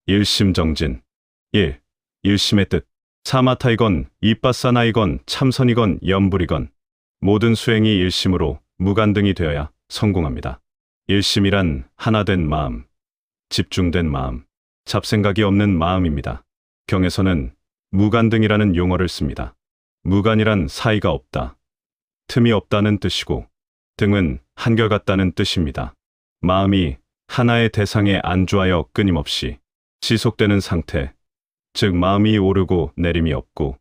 일심정진. 1. 일심의 뜻. 사마타이건, 이빠사나이건, 참선이건, 염불이건 모든 수행이 일심으로 무간등이 되어야 성공합니다. 일심이란 하나된 마음, 집중된 마음, 잡생각이 없는 마음입니다. 경에서는 무간등이라는 용어를 씁니다. 무간이란 사이가 없다, 틈이 없다는 뜻이고 등은 한결같다는 뜻입니다. 마음이 하나의 대상에 안주하여 끊임없이 지속되는 상태, 즉 마음이 오르고 내림이 없고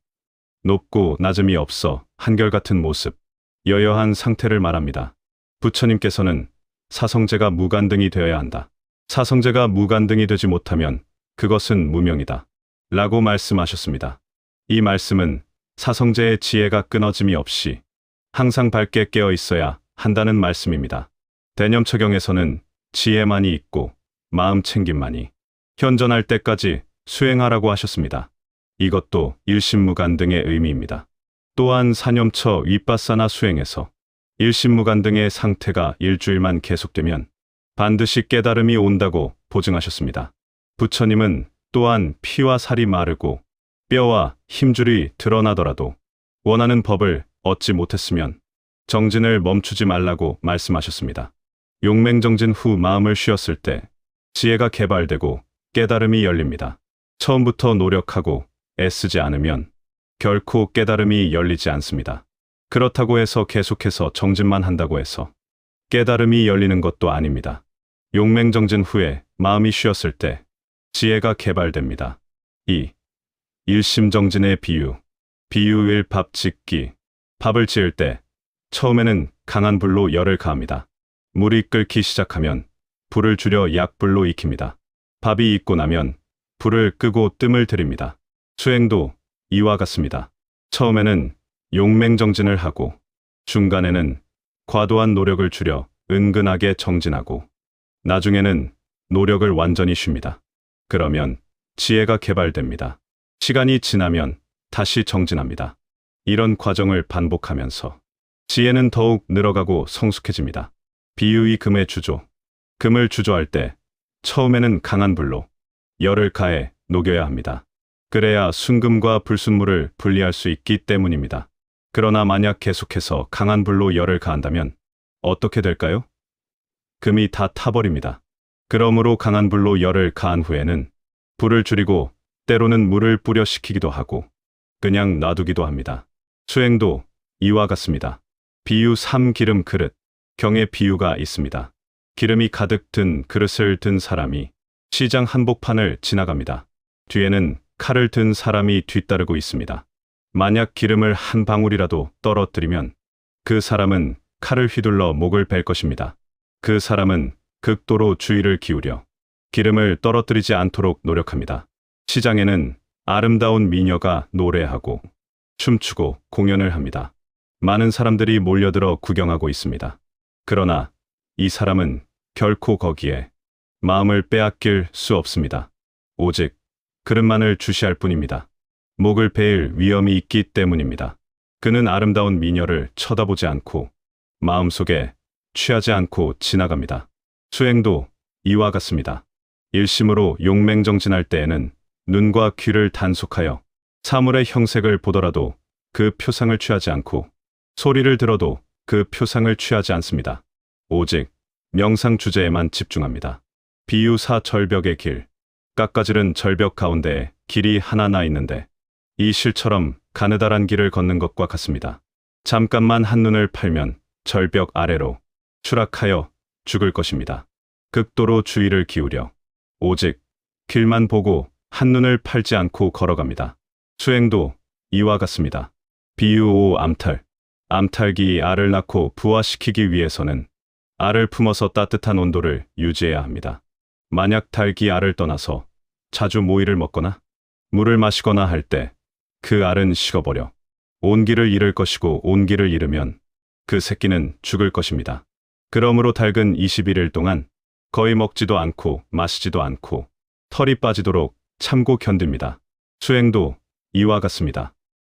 높고 낮음이 없어 한결같은 모습, 여여한 상태를 말합니다. 부처님께서는 사성제가 무간등이 되어야 한다. 사성제가 무간등이 되지 못하면 그것은 무명이다 라고 말씀하셨습니다. 이 말씀은 사성제의 지혜가 끊어짐이 없이 항상 밝게 깨어 있어야 한다는 말씀입니다. 대념처경에서는 지혜만이 있고 마음 챙김만이 현존할 때까지 수행하라고 하셨습니다. 이것도 일심무간등의 의미입니다. 또한 사념처 윗바사나 수행에서 일심무간등의 상태가 일주일만 계속되면 반드시 깨달음이 온다고 보증하셨습니다. 부처님은 또한 피와 살이 마르고 뼈와 힘줄이 드러나더라도 원하는 법을 얻지 못했으면 정진을 멈추지 말라고 말씀하셨습니다. 용맹정진 후 마음을 쉬었을 때 지혜가 개발되고 깨달음이 열립니다. 처음부터 노력하고 애쓰지 않으면 결코 깨달음이 열리지 않습니다. 그렇다고 해서 계속해서 정진만 한다고 해서 깨달음이 열리는 것도 아닙니다. 용맹정진 후에 마음이 쉬었을 때 지혜가 개발됩니다. 2. 일심정진의 비유. 비유 1. 밥 짓기. 밥을 지을 때 처음에는 강한 불로 열을 가합니다. 물이 끓기 시작하면 불을 줄여 약불로 익힙니다. 밥이 익고 나면 불을 끄고 뜸을 들입니다. 수행도 이와 같습니다. 처음에는 용맹정진을 하고 중간에는 과도한 노력을 줄여 은근하게 정진하고 나중에는 노력을 완전히 쉽니다. 그러면 지혜가 개발됩니다. 시간이 지나면 다시 정진합니다. 이런 과정을 반복하면서 지혜는 더욱 늘어가고 성숙해집니다. 비유의 금의 주조. 금을 주조할 때 처음에는 강한 불로 열을 가해 녹여야 합니다. 그래야 순금과 불순물을 분리할 수 있기 때문입니다. 그러나 만약 계속해서 강한 불로 열을 가한다면 어떻게 될까요? 금이 다 타버립니다. 그러므로 강한 불로 열을 가한 후에는 불을 줄이고 때로는 물을 뿌려 식히기도 하고 그냥 놔두기도 합니다. 수행도 이와 같습니다. 비유 3. 기름 그릇. 경에 비유가 있습니다. 기름이 가득 든 그릇을 든 사람이 시장 한복판을 지나갑니다. 뒤에는 칼을 든 사람이 뒤따르고 있습니다. 만약 기름을 한 방울이라도 떨어뜨리면 그 사람은 칼을 휘둘러 목을 벨 것입니다. 그 사람은 극도로 주의를 기울여 기름을 떨어뜨리지 않도록 노력합니다. 시장에는 아름다운 미녀가 노래하고 춤추고 공연을 합니다. 많은 사람들이 몰려들어 구경하고 있습니다. 그러나 이 사람은 결코 거기에 마음을 빼앗길 수 없습니다. 오직 그릇만을 주시할 뿐입니다. 목을 베일 위험이 있기 때문입니다. 그는 아름다운 미녀를 쳐다보지 않고 마음속에 취하지 않고 지나갑니다. 수행도 이와 같습니다. 일심으로 용맹정진할 때에는 눈과 귀를 단속하여 사물의 형색을 보더라도 그 표상을 취하지 않고 소리를 들어도 그 표상을 취하지 않습니다. 오직 명상 주제에만 집중합니다. 비유 4. 절벽의 길. 깎아지른 절벽 가운데에 길이 하나 나 있는데 이 실처럼 가느다란 길을 걷는 것과 같습니다. 잠깐만 한눈을 팔면 절벽 아래로 추락하여 죽을 것입니다. 극도로 주의를 기울여 오직 길만 보고 한눈을 팔지 않고 걸어갑니다. 수행도 이와 같습니다. 비유 5. 암탈. 암탈기 알을 낳고 부화시키기 위해서는 알을 품어서 따뜻한 온도를 유지해야 합니다. 만약 닭이 알을 떠나서 자주 모이를 먹거나 물을 마시거나 할 때 그 알은 식어버려 온기를 잃을 것이고 온기를 잃으면 그 새끼는 죽을 것입니다. 그러므로 닭은 21일 동안 거의 먹지도 않고 마시지도 않고 털이 빠지도록 참고 견딥니다. 수행도 이와 같습니다.